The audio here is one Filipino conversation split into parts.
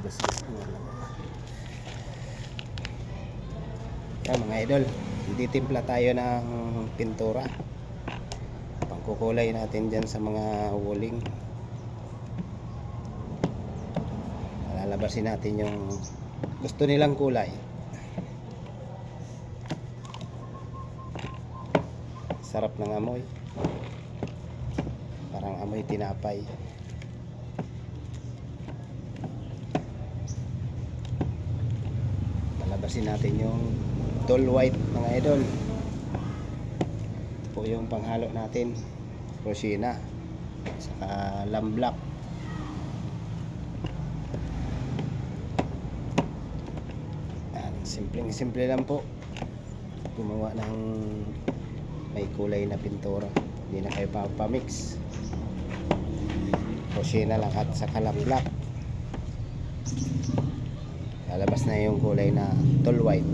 gas-gas na lang. Yan mga idol, titimpla tayo ng pintura. Pangkukulay natin dyan sa mga walling. Lalabasin natin yung gusto nilang kulay. Sarap ng amoy. Parang amoy tinapay. Lalabasin natin yung dull white mga idol. Ito po yung panghalo natin. Rosina saka lamb black. Simple lang po gumawa ng may kulay na pintura. Hindi na kayo papamix. Rosina lang at saka lamb black. Lalabas na yung kulay na dull white.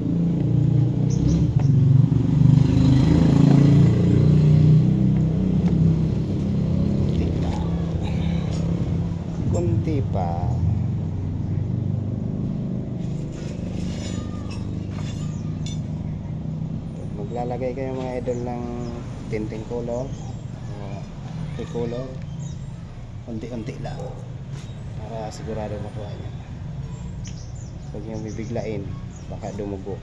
Kunti pa. Maglalagay kayo mga idol ng tinting color o tricolor, unti-unti lang para sigurado makuha nyo. Huwag nyo bibiglain, baka dumugo.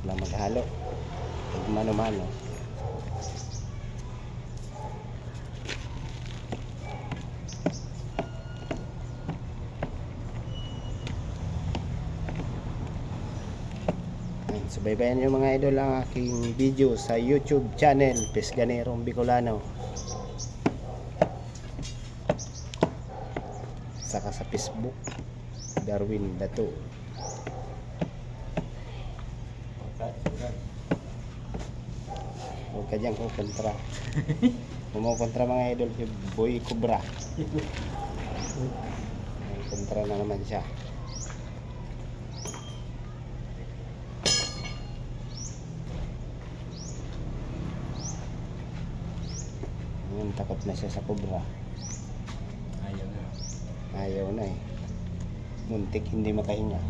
Lang maghalo pag mano-mano. Subaybayan nyo mga idol ang aking video sa YouTube channel Pisganerong Bicolano, saka sa Facebook Darwin Dato. Huwag ka dyan kukontra. Kumukontra mga idol si Boy Cobra. May kontra na naman siya. Ngayon takot na siya sa Cobra. Ayaw na eh. Muntik hindi makahinga.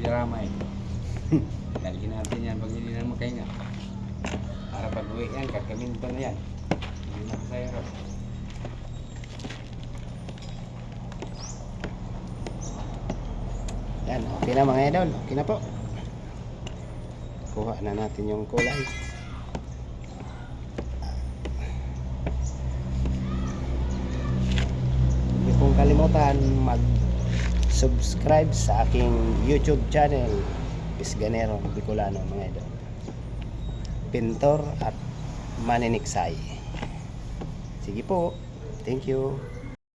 Drama eh. Dalhin natin yan pag hindi na makahinga. Para pag uwi yan, kakaminto na yan. Hindi na kasayro. Yan, okay na mga idol. Okay na po. Kuha na natin yung kulay. Hindi pong kalimutan mag-subscribe sa aking YouTube channel Pisganerong Bicolano mga idol. Pintor at maniniksay. Sige po. Thank you.